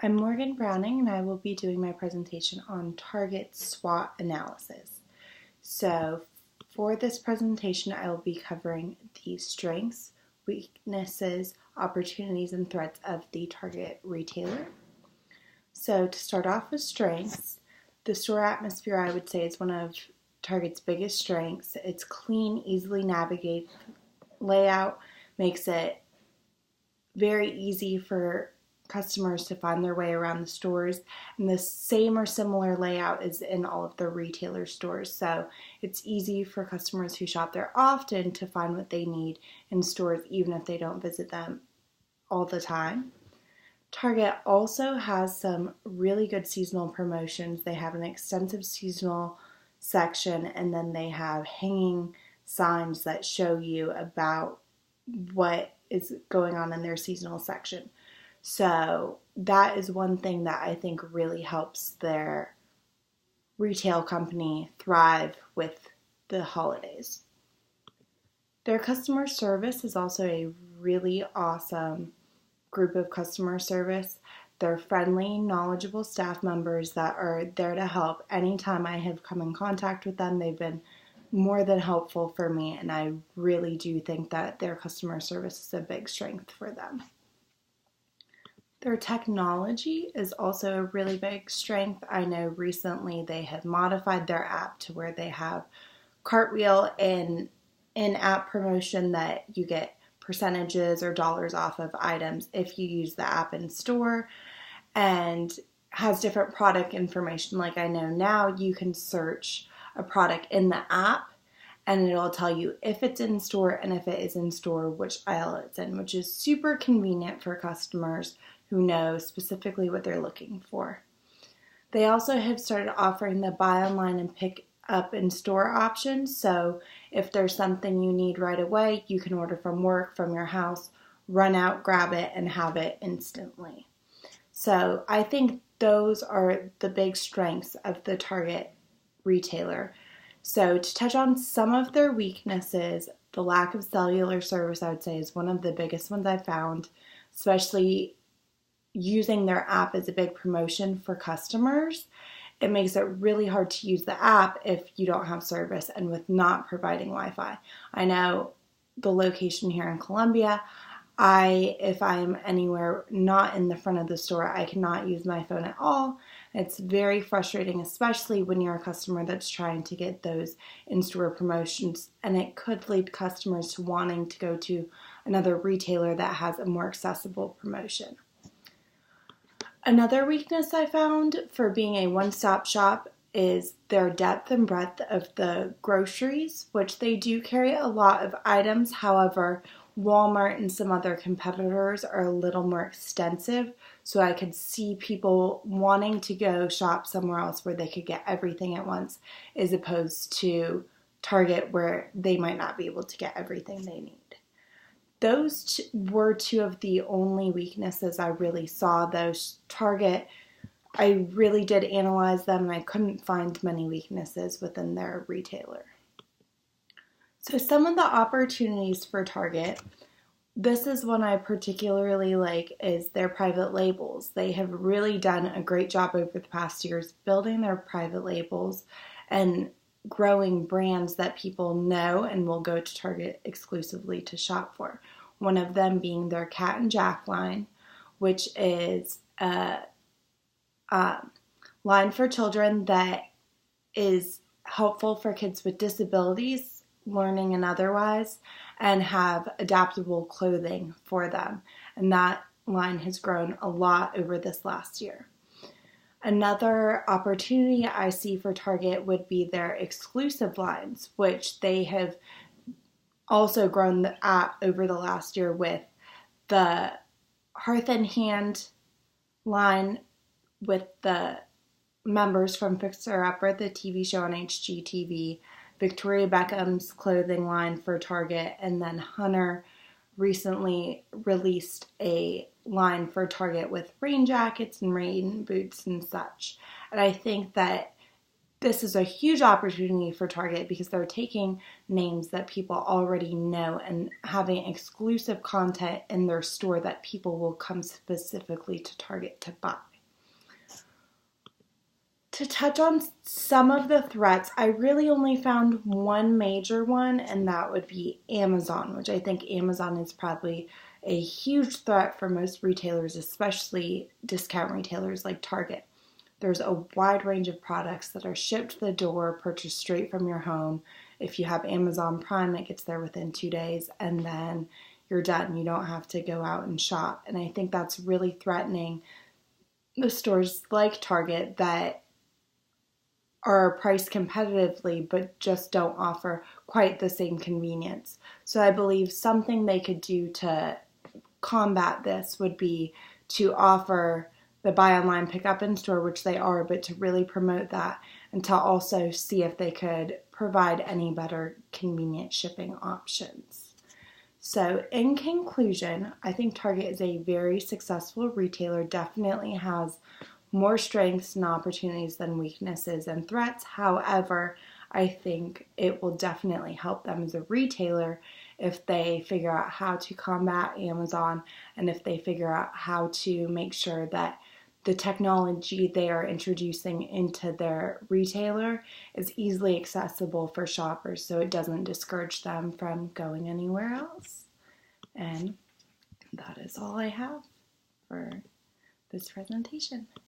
I'm Morgan Browning and I will be doing my presentation on target SWOT analysis. So for this presentation, I will be covering the strengths, weaknesses, opportunities, and threats of the target retailer. So to start off with strengths, the store atmosphere I would say is one of Target's biggest strengths. It's clean, easily navigated layout, makes it very easy for customers to find their way around the stores, and the same or similar layout is in all of the retailer stores, so it's easy for customers who shop there often to find what they need in stores even if they don't visit them all the time. Target also has some really good seasonal promotions. They have an extensive seasonal section, and then they have hanging signs that show you about what is going on in their seasonal section. So that is one thing that I think really helps their retail company thrive with the holidays. Their customer service is also a really awesome group of customer service. They're friendly, knowledgeable staff members that are there to help. Anytime I have come in contact with them, they've been more than helpful for me, and I really do think that their customer service is a big strength for them. Their technology is also a really big strength. I know recently they have modified their app to where they have Cartwheel and in-app promotion that you get percentages or dollars off of items if you use the app in store, and has different product information. Like I know now you can search a product in the app and it'll tell you if it's in store, and if it is in store, which aisle it's in, which is super convenient for customers who know specifically what they're looking for. They also have started offering the buy online and pick up in store options. So if there's something you need right away, you can order from work, from your house, run out, grab it, and have it instantly. So I think those are the big strengths of the Target retailer. So to touch on some of their weaknesses, the lack of cellular service, I would say, is one of the biggest ones I found, especially using their app as a big promotion for customers. It makes it really hard to use the app if you don't have service and with not providing Wi-Fi. I know the location here in Columbia, if I'm anywhere not in the front of the store, I cannot use my phone at all. It's very frustrating, especially when you're a customer that's trying to get those in-store promotions, and it could lead customers to wanting to go to another retailer that has a more accessible promotion. Another weakness I found for being a one-stop shop is their depth and breadth of the groceries, which they do carry a lot of items. However, Walmart and some other competitors are a little more extensive, so I could see people wanting to go shop somewhere else where they could get everything at once, as opposed to Target where they might not be able to get everything they need. Those were two of the only weaknesses I really saw. Those Target, I really did analyze them and I couldn't find many weaknesses within their retailer. So some of the opportunities for Target, this is one I particularly like, is their private labels. They have really done a great job over the past years building their private labels and growing brands that people know and will go to Target exclusively to shop for. One of them being their Cat and Jack line, which is a line for children that is helpful for kids with disabilities, learning and otherwise, and have adaptable clothing for them. And that line has grown a lot over this last year. Another opportunity I see for Target would be their exclusive lines, which they have also grown over the last year with the Hearth and Hand line with the members from Fixer Upper, the TV show on HGTV, Victoria Beckham's clothing line for Target, and then Hunter recently released a line for Target with rain jackets and rain boots and such. And I think that this is a huge opportunity for Target because they're taking names that people already know and having exclusive content in their store that people will come specifically to Target to buy. To touch on some of the threats, I really only found one major one, and that would be Amazon, which I think Amazon is probably a huge threat for most retailers, especially discount retailers like Target. There's a wide range of products that are shipped to the door, purchased straight from your home. If you have Amazon Prime, it gets there within 2 days, and then you're done. You don't have to go out and shop. And I think that's really threatening the stores like Target that are priced competitively but just don't offer quite the same convenience. So I believe something they could do to combat this would be to offer the buy online, pick up in store, which they are, but to really promote that and to also see if they could provide any better convenient shipping options. So in conclusion, I think Target is a very successful retailer, definitely has more strengths and opportunities than weaknesses and threats. However, I think it will definitely help them as a retailer if they figure out how to combat Amazon and if they figure out how to make sure that the technology they are introducing into their retailer is easily accessible for shoppers so it doesn't discourage them from going anywhere else. And that is all I have for this presentation.